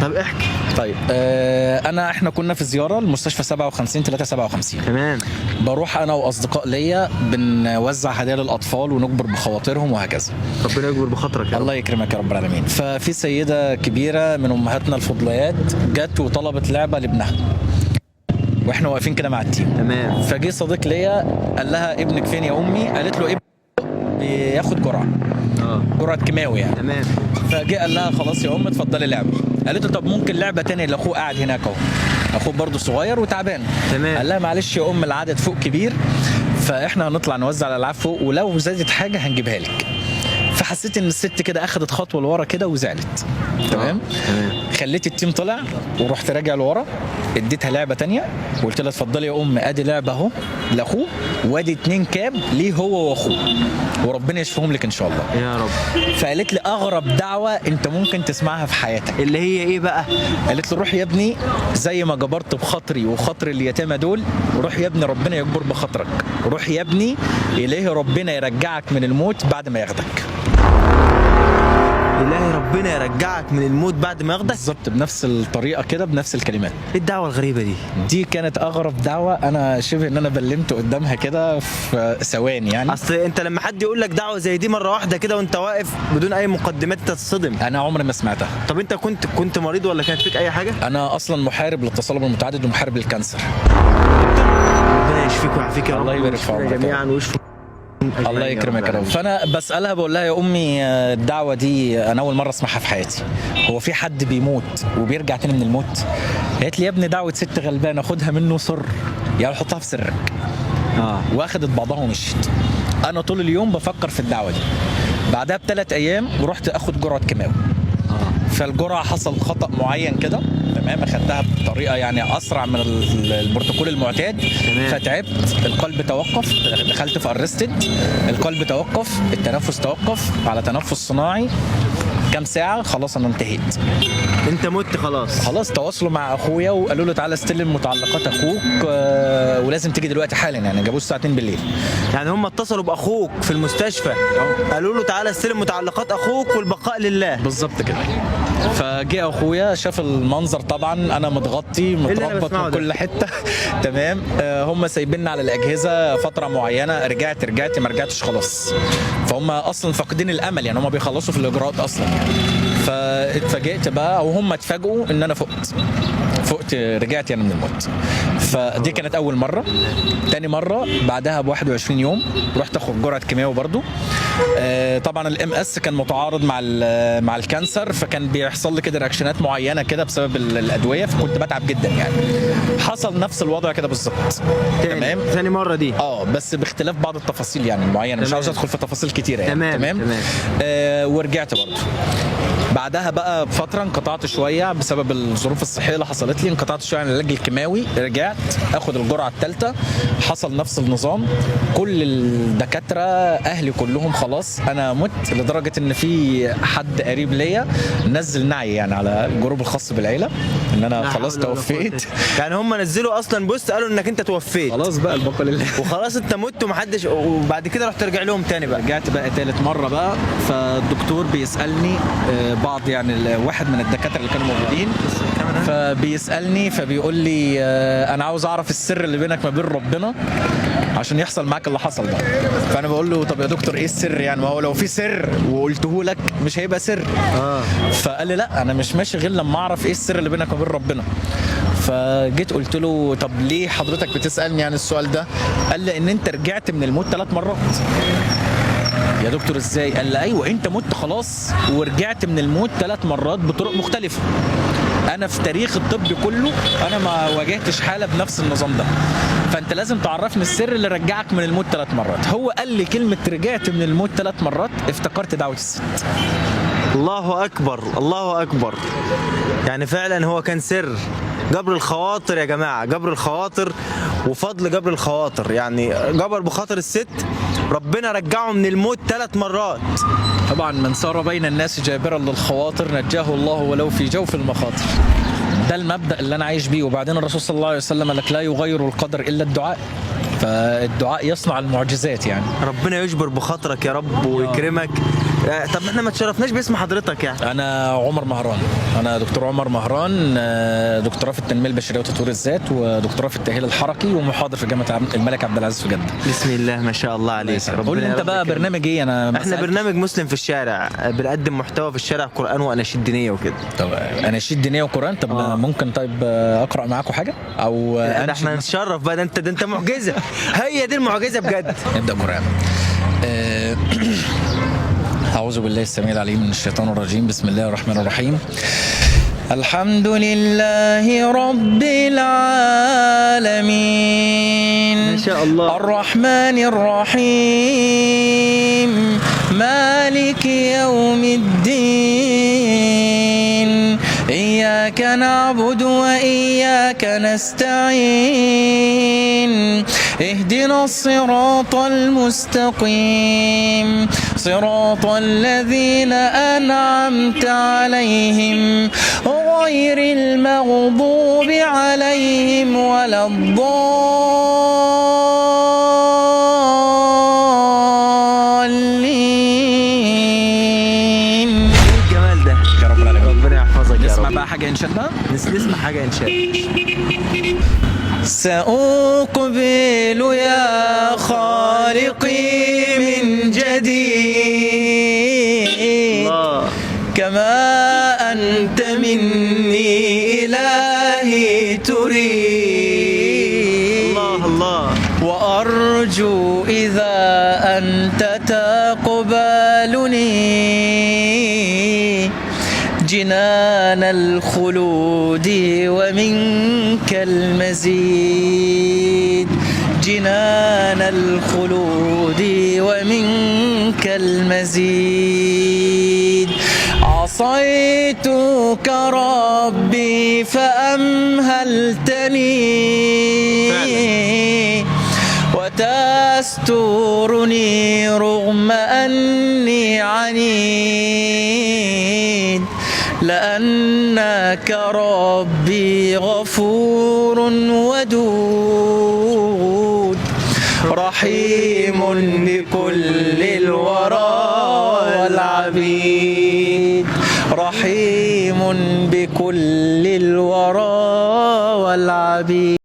طب احكي. طيب احنا كنا في زياره المستشفى 57 357. تمام. بروح انا واصدقاء ليا بنوزع هدايا للاطفال ونجبر بخواطرهم وهكذا. ربنا يجبر بخاطرك يا رب. الله يكرمك يا رب العالمين. ففي سيده كبيره من امهاتنا الفضليات جت وطلبت لعبه لابنها، واحنا واقفين كده مع التيم. تمام. فجه صديق ليا قال لها ابنك فين يا امي؟ قالت له ابنك بياخد جرعه جرعه كيماوي يعني. تمام. فجه قال لها خلاص يا ام اتفضلي لعبه. قالت له طب ممكن لعبه تانية لاخوه قاعد هناك اهو، اخوه برضه صغير وتعبان. تمام. قال لها معلش يا ام العدد فوق كبير، فاحنا هنطلع نوزع الالعاب فوق ولو زادت حاجه هنجيبها لك. فحسيت ان الست كده اخذت خطوه لورا كده وزعلت. تمام. خليت التيم طلع ورحت راجع لورا، اديتها لعبه تانية وقلت لها اتفضلي يا ام ادي لعبه اهو لاخوه وادي 2 كاب ليه هو واخوه وربنا يشفيهم لك ان شاء الله يا رب. فقالت لي اغرب دعوه انت ممكن تسمعها في حياتك. اللي هي ايه بقى؟ قالت له روح يا ابني زي ما جبرت بخاطري وخاطر اليتامى دول، روح يا ابني ربنا يجبر بخاطرك، روح يا ابني الهي ربنا يرجعك من الموت بعد ما ياخدك. إلهي ربنا يرجعك من الموت بعد ما ياخدك. بالظبط بنفس الطريقه كده بنفس الكلمات. ايه الدعوه الغريبه دي؟ دي كانت اغرب دعوه، انا شبه ان انا بلمت قدامها كده في ثواني يعني. اصل انت لما حد يقول لك دعوه زي دي مره واحده كده وانت واقف بدون اي مقدمات تتصدم. انا عمري ما سمعتها. طب انت كنت مريض ولا كان فيك اي حاجه؟ انا اصلا محارب للتصلب المتعدد ومحارب للكانسر. ربنا يشفيك ويعافيك يا رب. الله يبارك في عمرك جميعا ويشفي. الله يكرمك يا رب. فانا بسالها بقول لها يا امي الدعوه دي انا اول مره اسمعها في حياتي، هو في حد بيموت وبيرجع تاني من الموت؟ قالت لي يا ابني دعوه ست غلبانه خدها منه سر، يعني حطها في سرك. واخدت بعضها ومشيت. انا طول اليوم بفكر في الدعوه دي. بعدها ب3 ايام ورحت اخد جرعه كيماوي. فالجرعه حصل خطا معين كده، تمام، اخدتها بطريقه يعني اسرع من البروتوكول المعتاد. فتعبت، القلب توقف، دخلت في ارستد، القلب توقف، التنفس توقف على تنفس صناعي كام ساعه، خلاص انا انتهيت. انت مت خلاص. تواصلوا مع اخويا وقالوا له تعالى استلم متعلقات اخوك ولازم تيجي دلوقتي حالا، يعني جابوه الساعه 2 بالليل. يعني هم اتصلوا باخوك في المستشفى قالوا له تعالى استلم متعلقات اخوك والبقاء لله. بالظبط كده. فجاء اخويا شاف المنظر، طبعا انا متغطي متربط من كل حته. تمام. هم سايبيننا على الاجهزه فتره معينه، رجعت ما رجعتش خلاص. فهم اصلا فاقدين الامل، يعني هم بيخلصوا في الاجراءات اصلا يعني. فاتفاجئت بقى او هم اتفاجئوا ان انا فقت رجعت يعني من الموت. فدي كانت اول مره. تاني مره بعدها ب21 يوم رحت اخد جرعه كيماوي برضو. طبعا الام اس كان متعارض مع الكانسر، فكان بيحصل لي كده رياكشنات معينه كده بسبب الادويه، فكنت بتعب جدا يعني. حصل نفس الوضع كده بالظبط. تمام. ثاني مره دي بس باختلاف بعض التفاصيل يعني معينه، مش عاوز ادخل في تفاصيل كتيره يعني. تمام. ورجعت برضو. بعدها بقى بفتره انقطعت شويه بسبب الظروف الصحيه اللي حصلت لي، انقطعت شويه عن العلاج الكيماوي، رجعت اخد الجرعه الثالثه، حصل نفس النظام. كل الدكاتره اهلي كلهم خلاص انا مت، لدرجه ان في حد قريب ليا نزل نعي يعني على الجروب الخاص بالعيله ان انا خلاص توفيت. يعني هم نزلوا اصلا بوست قالوا انك انت توفيت خلاص بقى البقاء لله وخلاص انت مت ومحدش، وبعد كده رحت ترجع لهم تاني بقى. رجعت بقى ثالث مره بقى. فالدكتور بيسالني بعض يعني واحد من الدكاتره اللي كانوا موجودين، فبيسالني فبيقول لي انا عاوز اعرف السر اللي بينك ما بين ربنا عشان يحصل معاك اللي حصل ده. فانا بقول له طب يا دكتور ايه السر يعني؟ ما هو لو في سر وقلته لك مش هيبقى سر. فقال لي لا انا مش ماشي غير لما اعرف ايه السر اللي بينك وبين ربنا. فجيت قلت له طب ليه حضرتك بتسالني يعني السؤال ده؟ قال لي ان انت رجعت من الموت 3 مرات. يا دكتور ازاي؟ قال لي ايوه انت مت خلاص ورجعت من الموت 3 مرات بطرق مختلفه. انا في تاريخ الطب كله انا ما واجهتش حاله بنفس النظام ده، فانت لازم تعرفني السر اللي رجعك من الموت 3 مرات. هو قال لي كلمه رجعت من الموت 3 مرات افتكرت دعوه الست. الله اكبر الله اكبر. يعني فعلا هو كان سر جبر الخواطر يا جماعه، جبر الخواطر وفضل جبر الخواطر، يعني جبر بخاطر الست ربنا رجعه من الموت 3 مرات. طبعا من سار بين الناس جابرا للخواطر نجاه الله ولو في جوف المخاطر. ده المبدأ اللي انا عايش بيه. وبعدين الرسول صلى الله عليه وسلم قال لك لا يغير القدر الا الدعاء، فالدعاء يصنع المعجزات يعني. ربنا يجبر بخاطرك يا رب ويكرمك. طب احنا ما تشرفناش باسم حضرتك يعني. انا عمر مهران، انا دكتور عمر مهران، دكتوراه في التنميه البشريه وتطوير الذات، ودكتوراه في التاهيل الحركي، ومحاضر في جامعه الملك عبد العزيز في جده. بسم الله ما شاء الله عليك. قول لي انت بقى برنامج ايه؟ انا احنا برنامج مسلم في الشارع، بنقدم محتوى في الشارع، قرآن واناشيد دينيه وكده. طب اناشيد دينيه وقران. طب ممكن طيب اقرا معاكم حاجه او ده احنا نتشرف بقى. ده انت معجزه. هي دي المعجزه بجد. نبدا قران. أعوذ بالله السميع العليم من الشيطان الرجيم. بسم الله الرحمن الرحيم. الحمد لله رب العالمين، ما شاء الله. الرحمن الرحيم، مالك يوم الدين، إياك نعبد وإياك نستعين، اهدنا الصراط المستقيم، صراط الذين أنعمت عليهم غير المغضوب عليهم ولا الضالين. الجمال ده يا رب العالمين. ربنا يحفظك يا نسمع رب. بقى حاجة إن شاء الله. نسمع حاجه ان شاء الله. سأقبل يا خالقي من جديد، كما أنت مني إلهي تريد. الله وأرجو إذا أنت تقبلني جنان الخلود ومنك المزيد، جنان الخلود ومنك المزيد. عصيتك ربي فأمهلتني، وتسترني رغم أني عنيد، لأنك ربي غفور ودود، رحيم بكل الورى والعبيد، رحيم بكل الورى والعبيد.